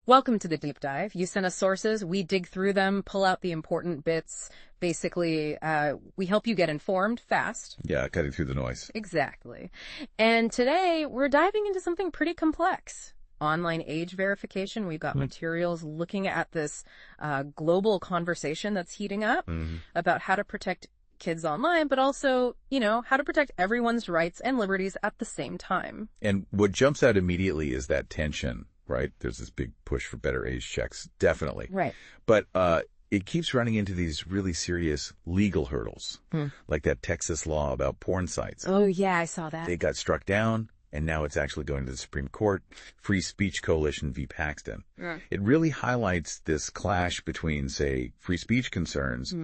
Welcome to the deep dive. You send us sources, we dig through them, pull out the important bits. Basically, we help you get informed fast. Yeah, cutting through the noise. Exactly. And today, we're diving into something pretty complex. Online age verification. We've got materials looking at this global conversation that's heating up about how to protect kids online, but also, how to protect everyone's rights and liberties at the same time. And what jumps out immediately is that tension, right? There's this big push for better age checks, definitely. Right. But it keeps running into these really serious legal hurdles, like that Texas law about porn sites. Oh, yeah, I saw that. They got struck down, and now it's actually going to the Supreme Court. Free Speech Coalition v. Paxton. Yeah. It really highlights this clash between, say, free speech concerns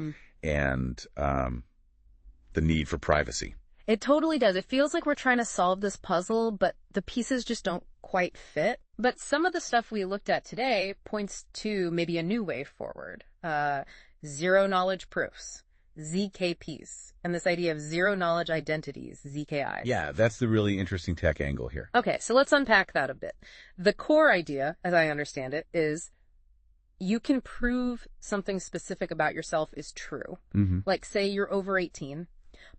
and the need for privacy. It totally does. It feels like we're trying to solve this puzzle, but the pieces just don't quite fit. But some of the stuff we looked at today points to maybe a new way forward. Zero-knowledge proofs, ZKPs, and this idea of zero-knowledge identities, ZKIs. Yeah, that's the really interesting tech angle here. Okay, so let's unpack that a bit. The core idea, as I understand it, is you can prove something specific about yourself is true. Like, say you're over 18,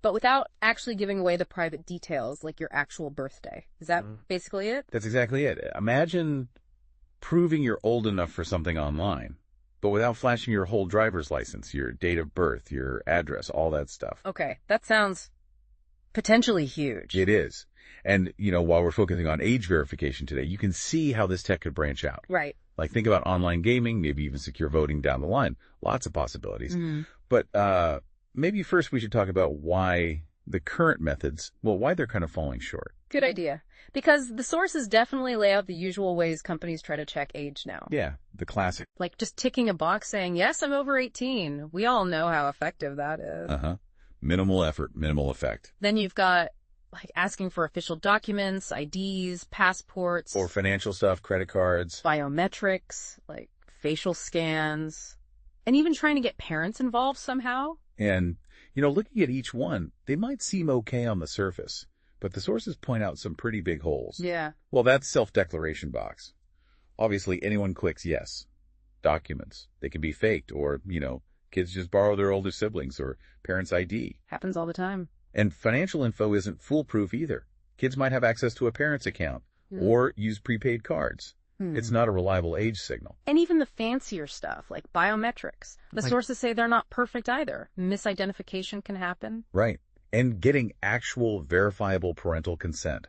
but without actually giving away the private details, like your actual birthday. Is that basically it? That's exactly it. Imagine proving you're old enough for something online, but without flashing your whole driver's license, your date of birth, your address, all that stuff. Okay, that sounds potentially huge. It is. And, while we're focusing on age verification today, you can see how this tech could branch out. Right. Like, think about online gaming, maybe even secure voting down the line. Lots of possibilities. But maybe first we should talk about why the current methods, why they're kind of falling short. Good idea. Because the sources definitely lay out the usual ways companies try to check age now. Yeah, the classic. Like just ticking a box saying, yes, I'm over 18. We all know how effective that is. Minimal effort, minimal effect. Then you've got like asking for official documents, IDs, passports. Or financial stuff, credit cards. Biometrics, like facial scans. And even trying to get parents involved somehow. And, looking at each one, they might seem okay on the surface, but the sources point out some pretty big holes. Yeah. Well, that's self-declaration box. Obviously, anyone clicks yes. Documents. They can be faked or, kids just borrow their older siblings or parents' ID. Happens all the time. And financial info isn't foolproof either. Kids might have access to a parent's account or use prepaid cards. It's not a reliable age signal. And even the fancier stuff, like biometrics. The sources say they're not perfect either. Misidentification can happen. Right. And getting actual verifiable parental consent.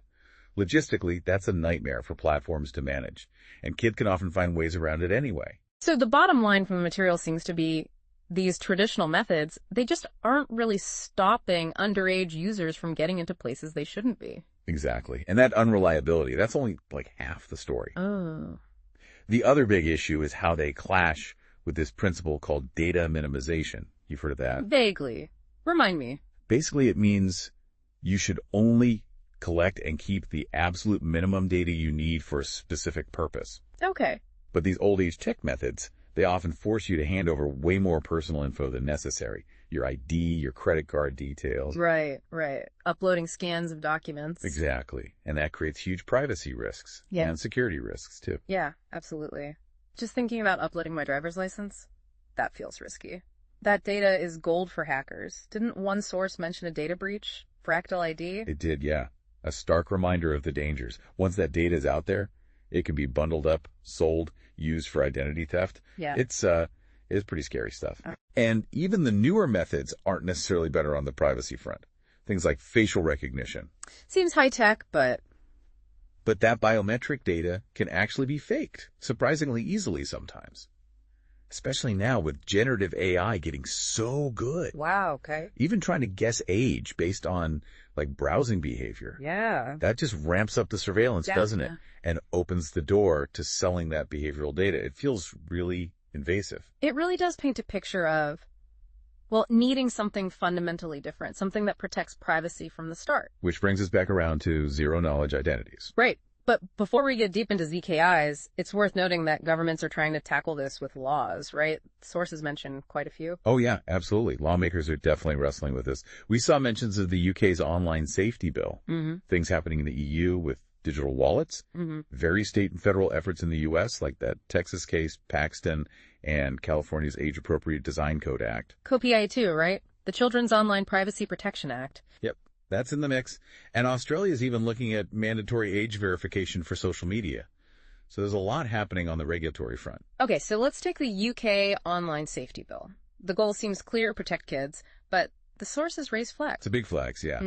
Logistically, that's a nightmare for platforms to manage. And kids can often find ways around it anyway. So the bottom line from the material seems to be these traditional methods, they just aren't really stopping underage users from getting into places they shouldn't be. Exactly. And that unreliability, that's only like half the story. Oh. The other big issue is how they clash with this principle called data minimization. You've heard of that? Vaguely. Remind me. Basically, it means you should only collect and keep the absolute minimum data you need for a specific purpose. Okay. But these old age tech methods, they often force you to hand over way more personal info than necessary. Your ID, your credit card details. Right. Uploading scans of documents. Exactly. And that creates huge privacy risks. Yeah. And security risks, too. Yeah, absolutely. Just thinking about uploading my driver's license, that feels risky. That data is gold for hackers. Didn't one source mention a data breach? Fractal ID? It did, yeah. A stark reminder of the dangers. Once that data is out there, it can be bundled up, sold, used for identity theft. Yeah. It's pretty scary stuff. And even the newer methods aren't necessarily better on the privacy front. Things like facial recognition. Seems high-tech, but that biometric data can actually be faked, surprisingly easily sometimes. Especially now with generative AI getting so good. Wow, okay. Even trying to guess age based on, browsing behavior. Yeah. That just ramps up the surveillance, doesn't it? And opens the door to selling that behavioral data. It feels really invasive. It really does paint a picture of, needing something fundamentally different, something that protects privacy from the start. Which brings us back around to zero-knowledge identities. Right. But before we get deep into ZKIs, it's worth noting that governments are trying to tackle this with laws, right? Sources mention quite a few. Oh, yeah, absolutely. Lawmakers are definitely wrestling with this. We saw mentions of the UK's online safety bill. Things happening in the EU with digital wallets, very state and federal efforts in the U.S., like that Texas case, Paxton, and California's Age-Appropriate Design Code Act. COPIA too, right? The Children's Online Privacy Protection Act. Yep, that's in the mix. And Australia is even looking at mandatory age verification for social media. So there's a lot happening on the regulatory front. Okay, so let's take the UK Online Safety Bill. The goal seems clear, protect kids, but the sources raise flags. It's a big flags, yeah.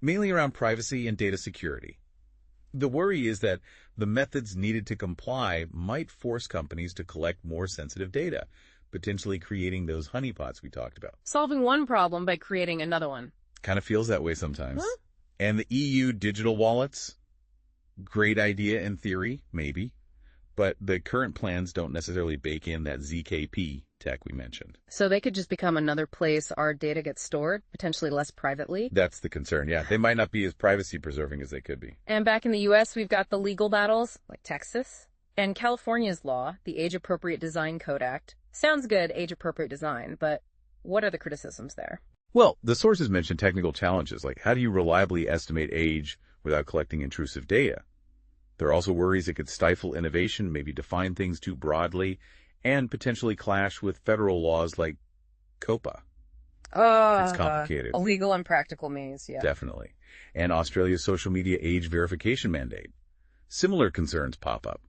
Mainly around privacy and data security. The worry is that the methods needed to comply might force companies to collect more sensitive data, potentially creating those honeypots we talked about. Solving one problem by creating another one. Kind of feels that way sometimes. And the EU digital wallets, great idea in theory, maybe, but the current plans don't necessarily bake in that ZKP tech we mentioned. So they could just become another place our data gets stored, potentially less privately? That's the concern, yeah. They might not be as privacy-preserving as they could be. And back in the U.S., we've got the legal battles, like Texas. And California's law, the Age-Appropriate Design Code Act. Sounds good, age-appropriate design, but what are the criticisms there? Well, the sources mention technical challenges, like how do you reliably estimate age without collecting intrusive data? There are also worries it could stifle innovation, maybe define things too broadly, and potentially clash with federal laws like COPA. It's complicated. A legal and practical maze, yeah. Definitely. And Australia's social media age verification mandate. Similar concerns pop up.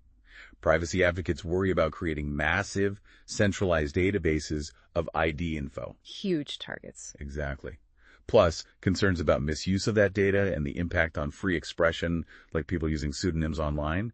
Privacy advocates worry about creating massive, centralized databases of ID info. Huge targets. Exactly. Plus, concerns about misuse of that data and the impact on free expression, like people using pseudonyms online,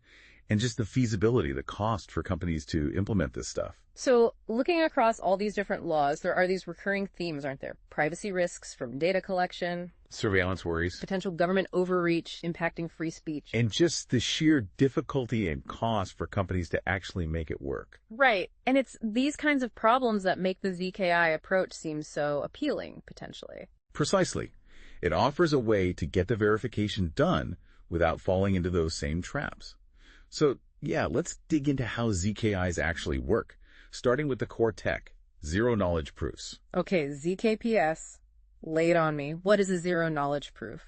and just the feasibility, the cost for companies to implement this stuff. So, looking across all these different laws, there are these recurring themes, aren't there? Privacy risks from data collection, surveillance worries, potential government overreach impacting free speech, and just the sheer difficulty and cost for companies to actually make it work. Right. And it's these kinds of problems that make the ZKI approach seem so appealing, potentially. Precisely. It offers a way to get the verification done without falling into those same traps. So, yeah, let's dig into how ZKIs actually work, starting with the core tech, zero-knowledge proofs. Okay, ZKPS, lay it on me. What is a zero-knowledge proof?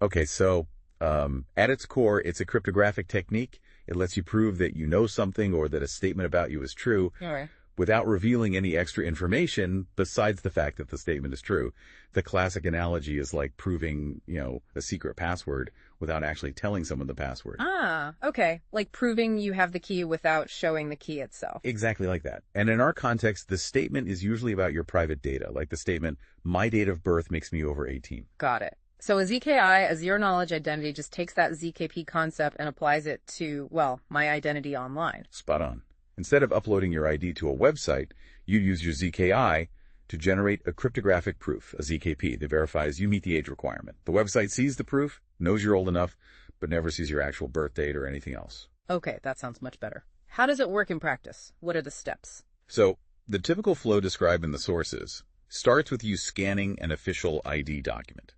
Okay, so at its core, it's a cryptographic technique. It lets you prove that you know something or that a statement about you is true. All right. Without revealing any extra information besides the fact that the statement is true. The classic analogy is like proving, a secret password without actually telling someone the password. Ah, okay. Like proving you have the key without showing the key itself. Exactly like that. And in our context, the statement is usually about your private data, like the statement, my date of birth makes me over 18. Got it. So a ZKI, a zero-knowledge identity, just takes that ZKP concept and applies it to, well, my identity online. Spot on. Instead of uploading your ID to a website, you use your ZKI to generate a cryptographic proof, a ZKP, that verifies you meet the age requirement. The website sees the proof, knows you're old enough, but never sees your actual birth date or anything else. Okay, that sounds much better. How does it work in practice? What are the steps? So, the typical flow described in the sources starts with you scanning an official ID document.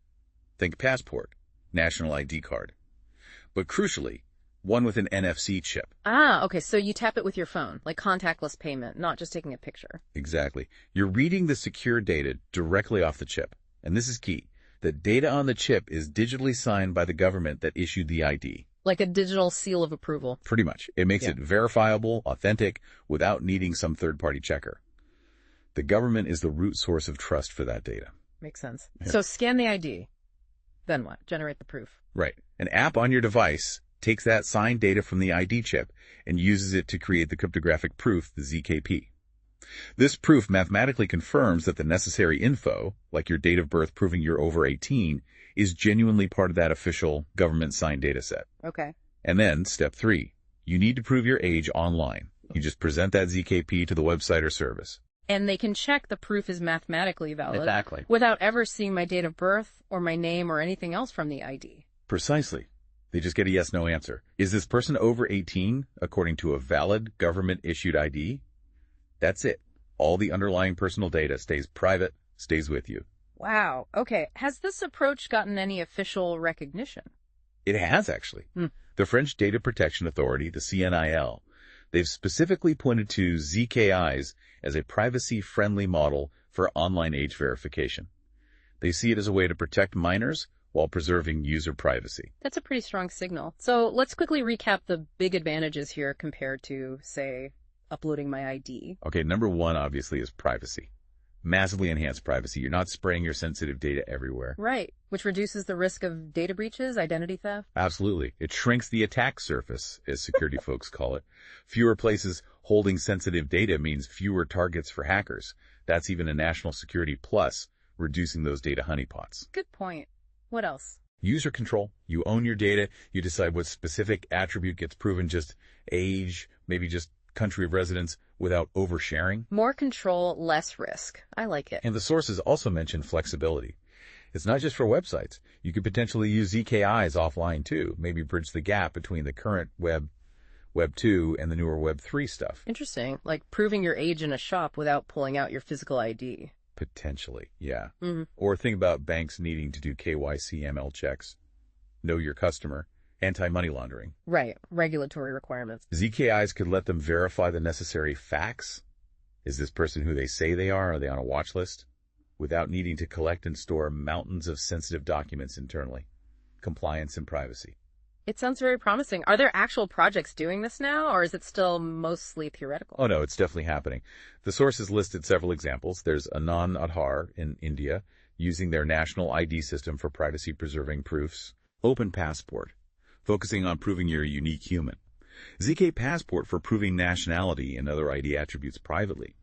Think passport, national ID card. But crucially, one with an NFC chip. Ah, okay, so you tap it with your phone, like contactless payment, not just taking a picture. Exactly. You're reading the secure data directly off the chip. And this is key. The data on the chip is digitally signed by the government that issued the ID. Like a digital seal of approval. Pretty much. It makes it verifiable, authentic, without needing some third-party checker. The government is the root source of trust for that data. Makes sense. Yeah. So scan the ID. Then what? Generate the proof. Right. An app on your device takes that signed data from the ID chip and uses it to create the cryptographic proof, the ZKP. This proof mathematically confirms that the necessary info, like your date of birth proving you're over 18, is genuinely part of that official government-signed data set. Okay. And then, step 3, you need to prove your age online. You just present that ZKP to the website or service. And they can check the proof is mathematically valid. Exactly. Without ever seeing my date of birth or my name or anything else from the ID. Precisely. They just get a yes-no answer. Is this person over 18 according to a valid government-issued ID? That's it. All the underlying personal data stays private, stays with you. Wow. Okay. Has this approach gotten any official recognition? It has, actually. The French Data Protection Authority, the CNIL, they've specifically pointed to ZKIs as a privacy-friendly model for online age verification. They see it as a way to protect minors while preserving user privacy. That's a pretty strong signal. So let's quickly recap the big advantages here compared to, say, uploading my ID. Okay, number one, obviously, is privacy. Massively enhanced privacy. You're not spraying your sensitive data everywhere. Right, which reduces the risk of data breaches, identity theft. Absolutely. It shrinks the attack surface, as security folks call it. Fewer places holding sensitive data means fewer targets for hackers. That's even a national security plus, reducing those data honeypots. Good point. What else? User control. You own your data. You decide what specific attribute gets proven, just age, maybe just country of residence, without oversharing. More control, less risk. I like it. And the sources also mention flexibility. It's not just for websites. You could potentially use ZKIs offline too, maybe bridge the gap between the current Web 2 and the newer Web 3 stuff. Interesting, like proving your age in a shop without pulling out your physical ID. Potentially, yeah. Mm-hmm. Or think about banks needing to do KYC ML checks, know your customer, anti-money laundering. Right, regulatory requirements. ZKIs could let them verify the necessary facts. Is this person who they say they are? Are they on a watch list? Without needing to collect and store mountains of sensitive documents internally. Compliance and privacy. It sounds very promising. Are there actual projects doing this now, or is it still mostly theoretical? Oh no, it's definitely happening. The sources listed several examples. There's Anand Adhar in India using their national ID system for privacy-preserving proofs. Open Passport, focusing on proving you're a unique human. ZK Passport for proving nationality and other ID attributes privately.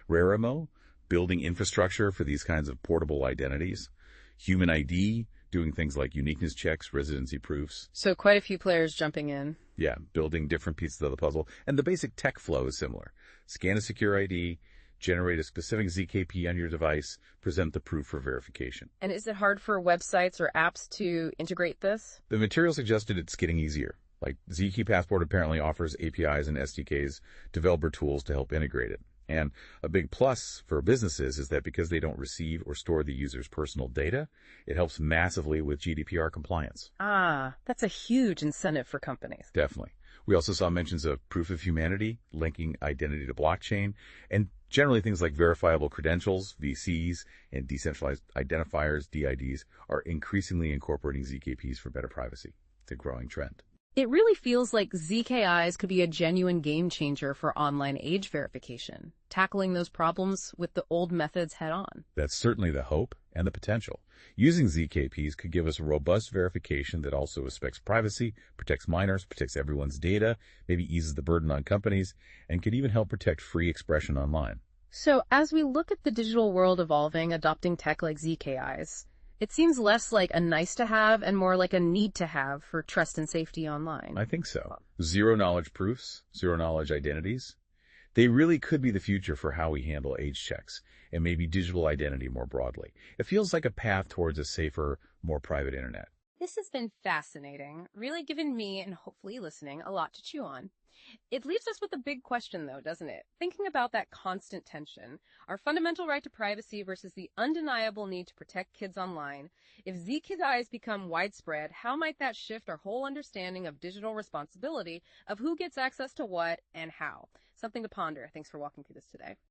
Rarimo, building infrastructure for these kinds of portable identities. Human ID, doing things like uniqueness checks, residency proofs. So quite a few players jumping in. Yeah, building different pieces of the puzzle. And the basic tech flow is similar. Scan a secure ID, generate a specific ZKP on your device, present the proof for verification. And is it hard for websites or apps to integrate this? The material suggested it's getting easier. Like ZK Passport apparently offers APIs and SDKs, developer tools to help integrate it. And a big plus for businesses is that because they don't receive or store the user's personal data, it helps massively with GDPR compliance. Ah, that's a huge incentive for companies. Definitely. We also saw mentions of proof of humanity, linking identity to blockchain, and generally things like verifiable credentials, VCs, and decentralized identifiers, DIDs, are increasingly incorporating ZKPs for better privacy. It's a growing trend. It really feels like ZKIs could be a genuine game changer for online age verification, tackling those problems with the old methods head on. That's certainly the hope and the potential. Using ZKPs could give us a robust verification that also respects privacy, protects minors, protects everyone's data, maybe eases the burden on companies, and could even help protect free expression online. So as we look at the digital world evolving, adopting tech like ZKIs, it seems less like a nice to have and more like a need to have for trust and safety online. I think so. Zero knowledge proofs, zero knowledge identities. They really could be the future for how we handle age checks and maybe digital identity more broadly. It feels like a path towards a safer, more private internet. This has been fascinating, really given me and hopefully listening a lot to chew on. It leaves us with a big question, though, doesn't it? Thinking about that constant tension, our fundamental right to privacy versus the undeniable need to protect kids online. If ZKIs become widespread, how might that shift our whole understanding of digital responsibility, of who gets access to what and how? Something to ponder. Thanks for walking through this today.